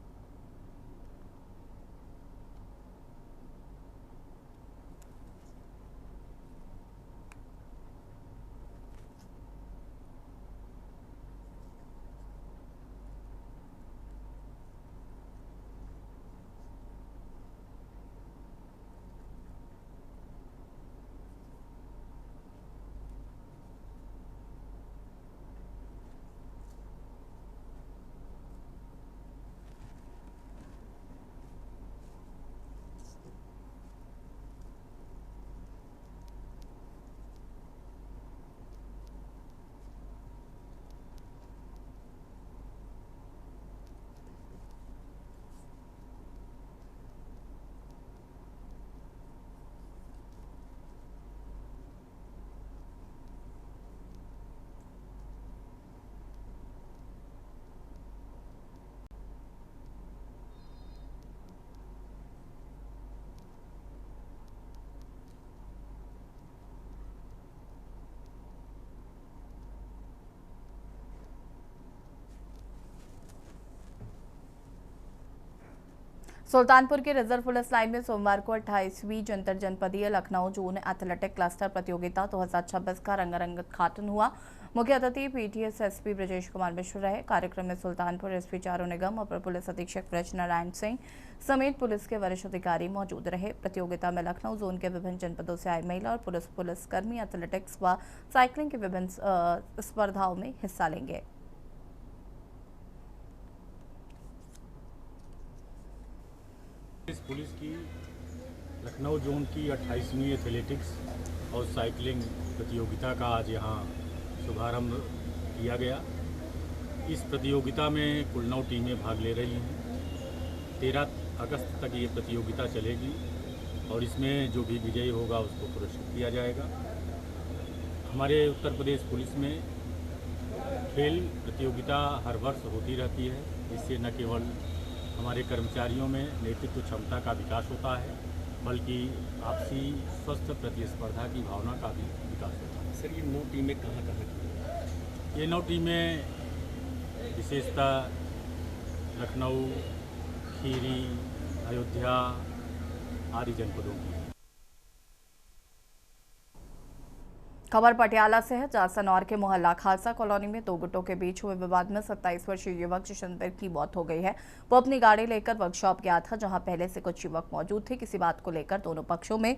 सुल्तानपुर के रिजर्व पुलिस लाइन में सोमवार को 28वीं अंतर जनपदीय लखनऊ जोन एथलेटिक क्लस्टर प्रतियोगिता 2026 का रंगारंग उद्घाटन हुआ। मुख्य अतिथि पीटीएस एसपी ब्रजेश कुमार मिश्र रहे। कार्यक्रम में सुल्तानपुर एसपी चारों निगम, अपर पुलिस अधीक्षक ब्रज नारायण सिंह समेत पुलिस के वरिष्ठ अधिकारी मौजूद रहे। प्रतियोगिता में लखनऊ जोन के विभिन्न जनपदों से आए महिला और पुलिसकर्मी एथलेटिक्स व साइकिलिंग की विभिन्न स्पर्धाओं में हिस्सा लेंगे। पुलिस की लखनऊ जोन की 28वीं एथलेटिक्स और साइकिलिंग प्रतियोगिता का आज यहाँ शुभारंभ किया गया। इस प्रतियोगिता में कुल 9 टीमें भाग ले रही हैं। 13 अगस्त तक ये प्रतियोगिता चलेगी और इसमें जो भी विजयी होगा उसको पुरस्कृत किया जाएगा। हमारे उत्तर प्रदेश पुलिस में खेल प्रतियोगिता हर वर्ष होती रहती है। इससे न केवल हमारे कर्मचारियों में नेतृत्व क्षमता का विकास होता है, बल्कि आपसी स्वस्थ प्रतिस्पर्धा की भावना का भी विकास होता है। सर, ये 9 टीमें कहाँ की? ये 9 टीमें विशेषतः लखनऊ, खीरी, अयोध्या आदि जनपदों की। खबर पटियाला से है, जहां सनौर के मोहल्ला खालसा कॉलोनी में 2 गुटों के बीच हुए विवाद में 27 वर्षीय युवक जशनवीर की मौत हो गई है। वो अपनी गाड़ी लेकर वर्कशॉप गया था, जहां पहले से कुछ युवक मौजूद थे। किसी बात को लेकर दोनों पक्षों में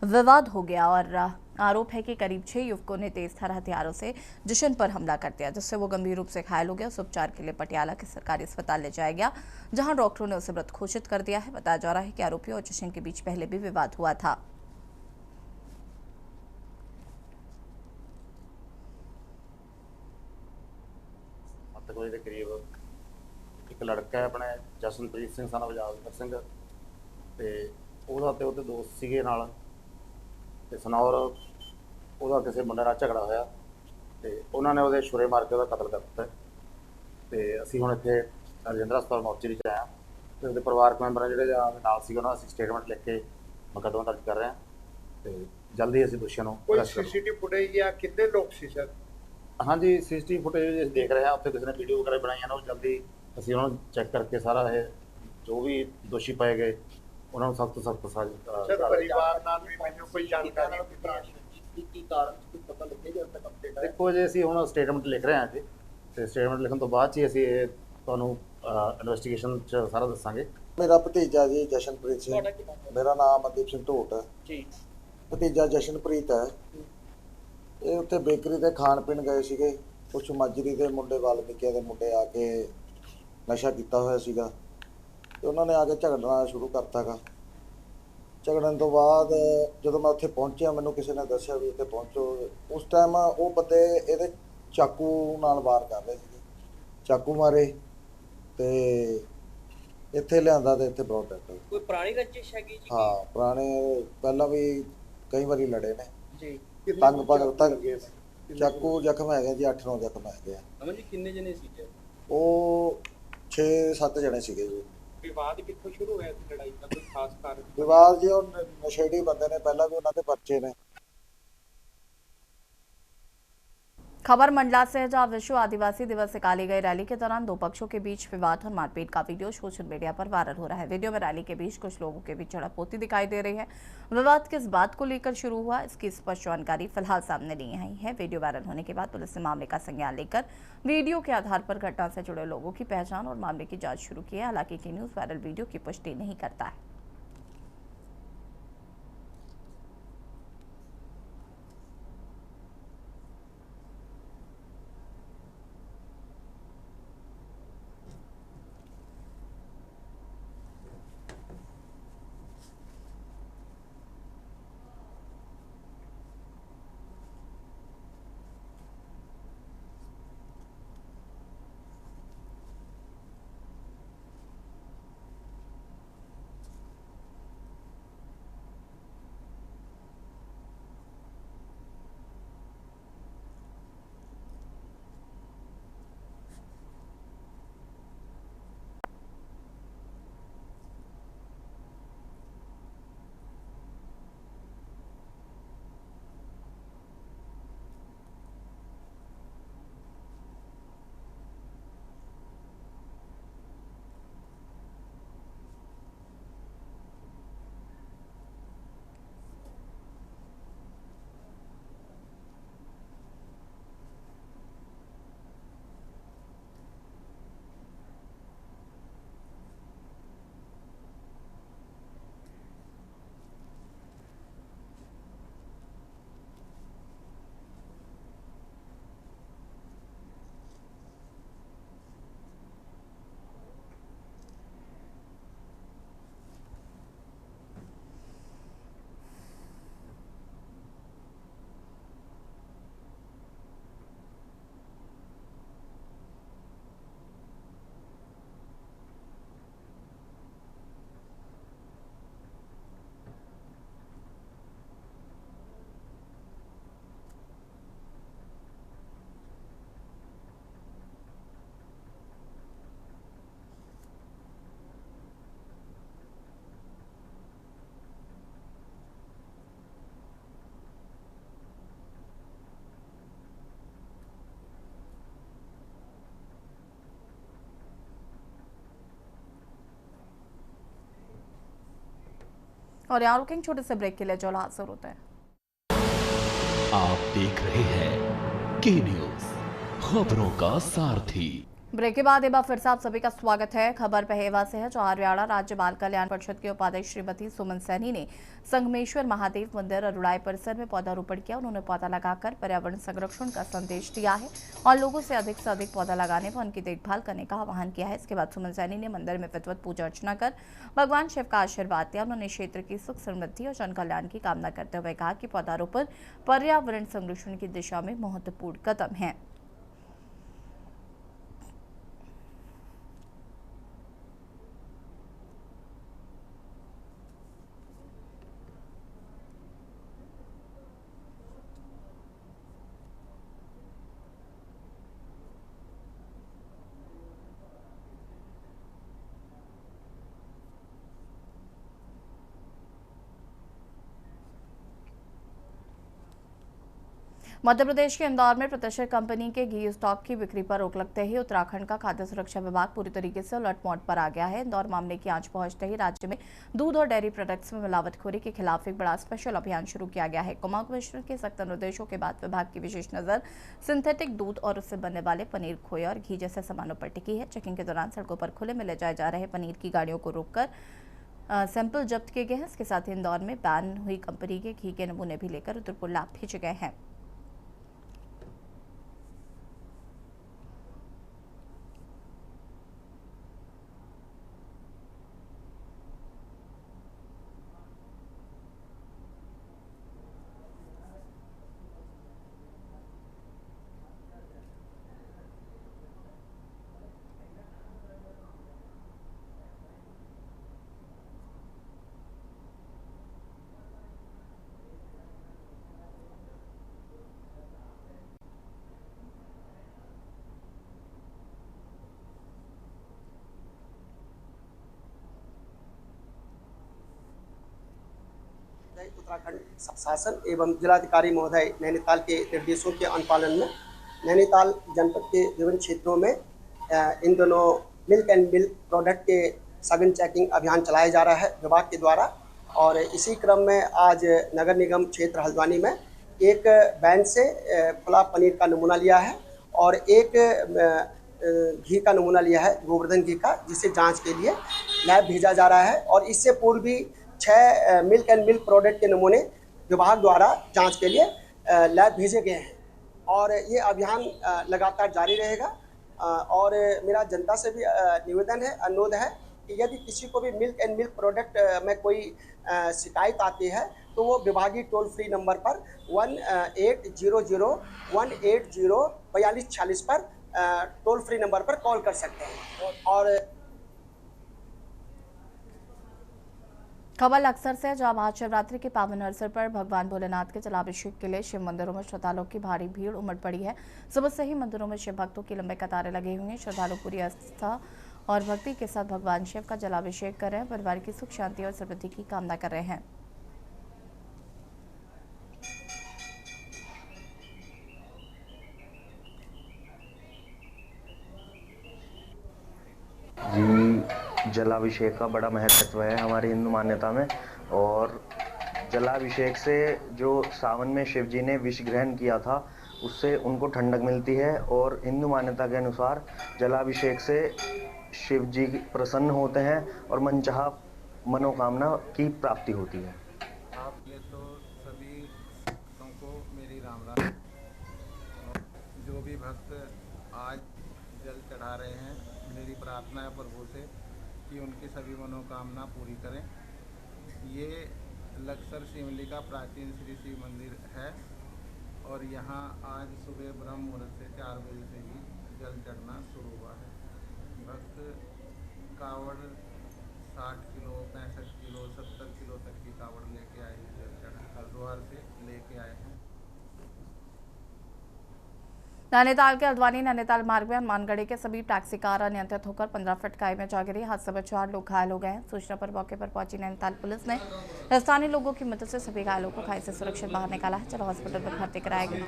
विवाद हो गया और आरोप है कि करीब 6 युवकों ने तेजधार हथियारों से जशन पर हमला कर दिया, जिससे वो गंभीर रूप से घायल हो गया। उसे उपचार के लिए पटियाला के सरकारी अस्पताल ले जाया गया, जहाँ डॉक्टरों ने उसे मृत घोषित कर दिया है। बताया जा रहा है कि आरोपियों और जशन के बीच पहले भी विवाद हुआ था। ਵਜੇ ਦੇ ਕਰੀਬ ਇੱਕ ਲੜਕਾ ਹੈ ਆਪਣੇ ਜਸ਼ਨਪ੍ਰੀਤ ਸਿੰਘ ਸਨ ਬਜਾਵਿੰਦਰ ਸਿੰਘ ਤੇ ਉਹਦਾ ਤੇ ਉਹਦੇ ਦੋਸਤ ਸੀਗੇ ਨਾਲ ਤੇ ਸਨੌਰ ਉਹਦਾ ਕਿਸੇ ਮੁੰਡੇ ਨਾਲ ਝਗੜਾ ਹੋਇਆ ਤੇ ਉਹਨਾਂ ਨੇ ਉਹਦੇ ਛੁਰੇ ਮਾਰ ਕੇ ਉਹਦਾ ਕਤਲ ਕਰ ਦਿੱਤਾ ਤੇ ਅਸੀਂ ਹੁਣ ਇੱਥੇ ਰਜਿੰਦਰਾ ਹਸਪਤਾਲ ਮੌਚਰੀ 'ਚ ਆਇਆ ਤੇ ਉਹਦੇ ਪਰਿਵਾਰਕ ਮੈਂਬਰ ਜਿਹੜੇ ਨਾਲ ਸੀਗੇ ਉਹਨਾਂ ਅਸੀਂ ਸਟੇਟਮੈਂਟ ਲਿਖ ਕੇ ਮੁਕੱਦਮਾ ਦਰਜ ਕਰ ਰਹੇ ਹਾਂ ਤੇ ਜਲਦੀ ਅਸੀਂ ਦੋਸ਼ੀਆਂ ਨੂੰ ਕੋਈ ਸੀਸੀਟੀਵੀ ਫੁਟੇਜ ਜਾਂ ਕਿੰਨੇ ਲੋਕ ਸੀ ਸਰ? हाँ जी, सीसीटीवी फुटेज देख रहे हैं। उत्थे किसी ने वीडियो वगैरह बनाई है ना, जल्दी असीं उन्होंने चेक करके सारा है जो भी दोषी पाए गए उन्होंने सख्त सख्त सर परिवार नाल भी मैंने कोई जानकारी की कारण कुछ पता लगेगा तक अपडेट है। देखो जी असीं हुण स्टेटमेंट लिख रहे हैं जी ते स्टेटमेंट लिखण तो बाद ही असीं तुहानूं इन्वेस्टिगेशन च सारा दस्सांगे। मेरा भतीजा जी जशनप्रीत सिंह, मेरा नाम मनदीप सिंह ढोट है जी। भतीजा जशनप्रीत है। ਇਹ ਉੱਥੇ ਬੇਕਰੀ ਤੇ ਖਾਣ ਪੀਣ ਗਏ ਸੀਗੇ। ਕੁਛ ਮਾਜਰੀ ਦੇ ਮੁੰਡੇ ਵਾਲਮੀਕਿਆਂ ਦੇ ਮੁੰਡੇ ਆ ਕੇ ਨਸ਼ਾ ਕੀਤਾ ਹੋਇਆ ਸੀਗਾ ਤੇ ਉਹਨਾਂ ਨੇ ਆ ਕੇ ਝਗੜਨਾ ਸ਼ੁਰੂ ਕਰਤਾਗਾ। ਝਗੜਨ ਤੋਂ ਬਾਅਦ ਜਦੋਂ ਮੈਂ ਉੱਥੇ ਪਹੁੰਚਿਆ ਮੈਨੂੰ ਕਿਸੇ ਨੇ ਦੱਸਿਆ ਵੀ ਉੱਥੇ ਪਹੁੰਚੋ। ਉਸ ਟਾਈਮ ਉਹ ਬੰਦੇ ਇਹਦੇ ਚਾਕੂ ਨਾਲ ਵਾਰ ਕਰ ਰਹੇ ਸੀਗੇ ਚਾਕੂ ਮਾਰੇ ਤੇ ਇੱਥੇ ਲਿਆਂਦਾ ਤੇ ਇੱਥੇ ਬਹੁਤ ਡੈਥ ਹੋ ਗਈ। ਕੋਈ ਪੁਰਾਣੀ ਰੰਜਿਸ਼ ਹੈਗੀ ਜੀ? ਹਾਂ ਪੁਰਾਣੇ ਪਹਿਲਾਂ ਵੀ ਕਈ ਵਾਰੀ ਲੜੇ ਨੇ ਜੀ। ਤੰਗ ਪਰ ਤੱਕ ਚਾਕੂ ਜ਼ਖਮ ਹੈਗੇ ਜੀ 8-9 ਜ਼ਖਮ ਹੈਗੇ ਆ। ਅਮਨ ਜੀ ਕਿੰਨੇ ਜਣੇ ਸੀ ਜੀ? ਉਹ 6-7 ਜਣੇ ਸੀਗੇ ਜੀ। ਵਿਵਾਦ ਕਿੱਥੋਂ ਸ਼ੁਰੂ ਹੋਇਆ ਸੀ ਲੜਾਈ ਦਾ, ਕੋਈ ਖਾਸ ਕਾਰਨ? ਵਿਵਾਦ ਜੀ ਉਹ ਨਸ਼ੇੜੀ ਬੰਦੇ ਨੇ, ਪਹਿਲਾਂ भी ਉਹਨਾਂ ਦੇ पर्चे ने। खबर मंडला से है, जहां विश्व आदिवासी दिवस निकाली गई रैली के दौरान दो पक्षों के बीच विवाद और मारपीट का वीडियो सोशल मीडिया पर वायरल हो रहा है। वीडियो में रैली के बीच कुछ लोगों के बीच झड़प होती दिखाई दे रही है। विवाद किस बात को लेकर शुरू हुआ, इसकी स्पष्ट जानकारी फिलहाल सामने नहीं आई है। वीडियो वायरल होने के बाद पुलिस ने मामले का संज्ञान लेकर वीडियो के आधार पर घटना से जुड़े लोगों की पहचान और मामले की जाँच शुरू की है। हालांकि की न्यूज वायरल वीडियो की पुष्टि नहीं करता है। और यहाँ रुकेंगे छोटे से ब्रेक के लिए, जो हाजिर होता है। आप देख रहे हैं के न्यूज, खबरों का सारथी। ब्रेक के बाद एक बार फिर से आप सभी का स्वागत है। खबर पहेवा से है, जो हरियाणा राज्य बाल कल्याण परिषद के उपाध्यक्ष श्रीमती सुमन सैनी ने संगमेश्वर महादेव मंदिर अरुड़ाई परिसर में पौधारोपण किया। उन्होंने पौधा लगाकर पर्यावरण संरक्षण का संदेश दिया है और लोगों से अधिक पौधा लगाने व उनकी देखभाल करने का आह्वान किया है। इसके बाद सुमन सैनी ने मंदिर में विधिवत पूजा अर्चना कर भगवान शिव का आशीर्वाद दिया। उन्होंने क्षेत्र की सुख समृद्धि और जन कल्याण की कामना करते हुए कहा कि पौधारोपण पर्यावरण संरक्षण की दिशा में महत्वपूर्ण कदम है। मध्य प्रदेश के इंदौर में प्रतिष्ठित कंपनी के घी स्टॉक की बिक्री पर रोक लगते ही उत्तराखंड का खाद्य सुरक्षा विभाग पूरी तरीके से उलटमोट पर आ गया है। इंदौर मामले की आंच पहुंचते ही राज्य में दूध और डेयरी प्रोडक्ट्स में मिलावटखोरी के खिलाफ एक बड़ा स्पेशल अभियान शुरू किया गया है। कुमाऊं कमिश्नर के सख्त निर्देशों के बाद विभाग की विशेष नजर सिंथेटिक दूध और उससे बनने वाले पनीर, खोया और घी जैसे सामानों पर टिकी है। चेकिंग के दौरान सड़कों पर खुले में ले जाए जा रहे पनीर की गाड़ियों को रोककर सैंपल जब्त किए गए हैं। इसके साथ ही इंदौर में बैन हुई कंपनी के घी के नमूने भी लेकर रुद्रपुर लैब भेजे गए हैं। उत्तराखंड शासन एवं जिलाधिकारी महोदय नैनीताल के निर्देशों के अनुपालन में नैनीताल जनपद के विभिन्न क्षेत्रों में इन दोनों मिल्क एंड मिल्क प्रोडक्ट के सघन चेकिंग अभियान चलाया जा रहा है विभाग के द्वारा। और इसी क्रम में आज नगर निगम क्षेत्र हल्द्वानी में एक वैन से खुला पनीर का नमूना लिया है और एक घी का नमूना लिया है, गोवर्धन घी का, जिसे जांच के लिए लैब भेजा जा रहा है। और इससे पूर्व भी 6 मिल्क एंड मिल्क प्रोडक्ट के नमूने विभाग द्वारा जांच के लिए लैब भेजे गए हैं और ये अभियान लगातार जारी रहेगा। और मेरा जनता से भी निवेदन है, अनुरोध है कि यदि किसी को भी मिल्क एंड मिल्क प्रोडक्ट में कोई शिकायत आती है तो वो विभागीय टोल फ्री नंबर पर 1800-180-4246 पर टोल फ्री नंबर पर कॉल कर सकते हैं। और खबर अक्सर से जहां महाशिवरात्रि के पावन अवसर पर भगवान भोलेनाथ के जलाभिषेक के लिए शिव मंदिरों में श्रद्धालुओं की भारी भीड़ उमड़ पड़ी है। सुबह से ही मंदिरों में शिव भक्तों की लंबी कतारें लगी हुई हैं। श्रद्धालु पूरी आस्था और भक्ति के साथ भगवान शिव का जलाभिषेक कर रहे हैं, परिवार की सुख शांति और समृद्धि की कामना कर रहे हैं। जी, जलाभिषेक का बड़ा महत्व है हमारी हिंदू मान्यता में। और जलाभिषेक से जो सावन में शिव जी ने विष ग्रहण किया था उससे उनको ठंडक मिलती है और हिंदू मान्यता के अनुसार जलाभिषेक से शिव जी प्रसन्न होते हैं और मनचाहा मनोकामना की प्राप्ति होती है। आप ये तो सभी भक्तों को मेरी राम राम। जो भी भक्त आज जल चढ़ा रहे हैं, मेरी प्रार्थना है प्रभु से कि उनकी सभी मनोकामना पूरी करें। ये लक्सर शिमली का प्राचीन श्री शिव मंदिर है और यहाँ आज सुबह ब्रह्म मुहूर्त से 4 बजे से ही जल चढ़ना शुरू हुआ है। भक्त कावड़ 60 किलो, 65 किलो, 70 किलो तक की कावड़ लेके आए हैं। जल चढ़ा हरिद्वार से लेके आए हैं। नैनीताल के हल्द्वानी नैनीताल मार्ग में हनुमानगढ़ी के सभी टैक्सी कार अनियंत्रित होकर 15 फीट खाई में जा गिरी। हादसे में 4 लोग घायल हो गए हैं। सूचना पर मौके पर पहुंची नैनीताल पुलिस ने स्थानीय लोगों की मदद से सभी घायलों को खाई से सुरक्षित बाहर निकाला है। चलो हॉस्पिटल में भर्ती कराया गया,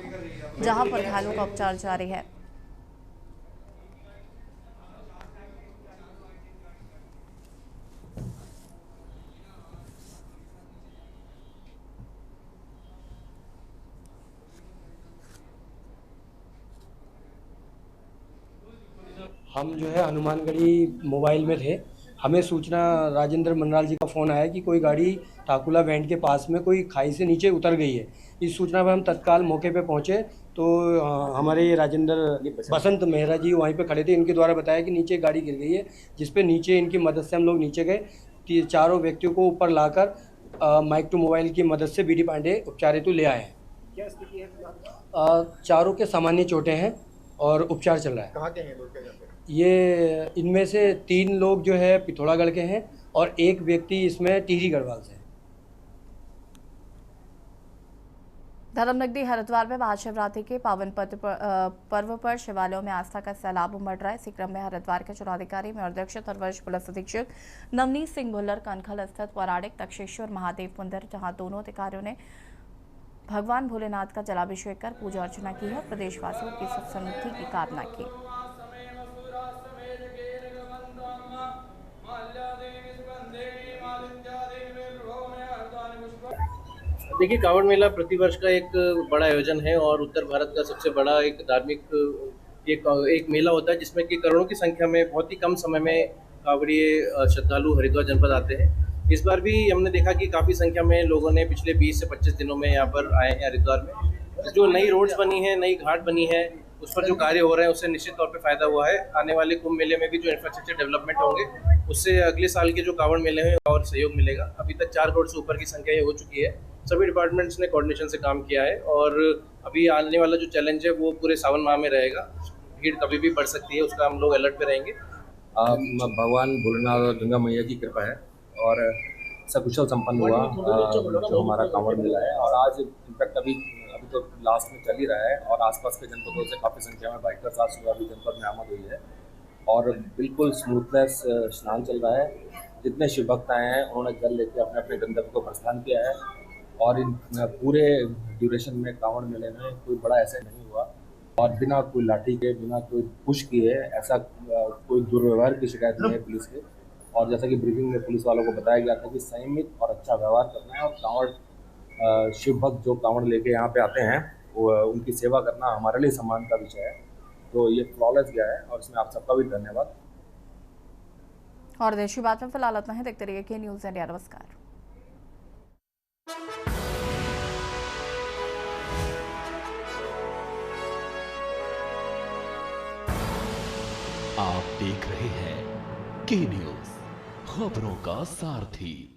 जहां पर घायलों का उपचार जारी है। हम जो है हनुमानगढ़ी मोबाइल में थे। हमें सूचना राजेंद्र मनराल जी का फ़ोन आया कि कोई गाड़ी ठाकुला बैंड के पास में कोई खाई से नीचे उतर गई है। इस सूचना पर हम तत्काल मौके पे पहुंचे तो हमारे राजेंद्र बसंत मेहरा जी वहीं पे खड़े थे। इनके द्वारा बताया कि नीचे गाड़ी गिर गई है, जिस पे नीचे इनकी मदद से हम लोग नीचे गए। चारों व्यक्तियों को ऊपर लाकर माइक टू मोबाइल की मदद से बीडी पांडे उपचार हेतु ले आए हैं। क्या स्थिति है? चारों के सामान्य चोटें हैं और उपचार चल रहा है। कहाँ के हैं लोग? ये इनमें से 3 लोग जो है पिथौरागढ़ के हैं और एक व्यक्ति इसमें टिहरी गढ़वाल से है। धर्मनगरी हरिद्वार में महाशिवरात्रि के पावन पर्व पर शिवालयों में आस्था का सैलाब उमड़ रहा है। इसी क्रम में हरिद्वार के चुनाधिकारी में अध्यक्ष वरिष्ठ पुलिस अधीक्षक नवनीत सिंह भुल्लर कनखल स्थित पौराणिक तक्षेश्वर महादेव मंदिर, जहां दोनों अधिकारियों ने भगवान भोलेनाथ का जलाभिषेक कर पूजा अर्चना की है और प्रदेशवासियों की सुख समृद्धि की कामना की। देखिए, कांवड़ मेला प्रतिवर्ष का एक बड़ा आयोजन है और उत्तर भारत का सबसे बड़ा एक धार्मिक एक मेला होता है जिसमें कि करोड़ों की संख्या में बहुत ही कम समय में कांवड़िए श्रद्धालु हरिद्वार जनपद आते हैं। इस बार भी हमने देखा कि काफ़ी संख्या में लोगों ने पिछले 20 से 25 दिनों में यहाँ पर आए हैं हरिद्वार में। जो नई रोड्स बनी है, नई घाट बनी है, उस पर जो कार्य हो रहे हैं उससे निश्चित तौर पे फायदा हुआ है। आने वाले कुंभ मेले में भी जो इंफ्रास्ट्रक्चर डेवलपमेंट होंगे उससे अगले साल के जो कांवड़ मेले हैं और सहयोग मिलेगा। अभी तक 4 करोड़ से ऊपर की संख्या ये हो चुकी है। सभी डिपार्टमेंट्स ने कोऑर्डिनेशन से काम किया है और अभी आने वाला जो चैलेंज है वो पूरे सावन माह में रहेगा। भीड़ कभी भी बढ़ सकती है, उसका हम लोग अलर्ट पे रहेंगे। भगवान भोलेनाथ और गंगा मैया की कृपा है और सकुशल संपन्न हुआ जो हमारा कांवड़ मेला है। और आज इनफैक्ट अभी तो लास्ट में चल ही रहा है और आसपास के जनपदों से काफ़ी संख्या में बाइकर्स आज सुबह भी जनपद में आमद हुई है और बिल्कुल स्मूथनेस स्नान चल रहा है। जितने शिव भक्त आए हैं उन्होंने जल लेकर अपने अपने गंतव्य को प्रस्थान किया है और इन पूरे ड्यूरेशन में कांवड़ मेले में कोई बड़ा ऐसा नहीं हुआ और बिना कोई लाठी के, बिना कोई पुश किए ऐसा कोई दुर्व्यवहार की शिकायत नहीं है पुलिस के। और जैसा कि ब्रीफिंग में पुलिस वालों को बताया गया था कि संयमित और अच्छा व्यवहार करना है और कांवड़ शिव भक्त जो कांवड़ लेके यहाँ पे आते हैं वो उनकी सेवा करना हमारे लिए सम्मान का विषय है। तो ये फ्लॉलेस गया है और इसमें आप सबका भी धन्यवाद। और देशी बात में फिलहाल इतना है। देखते रहिए के न्यूज़ इंडिया। नमस्कार। आप देख रहे हैं के न्यूज़, खबरों का सारथी।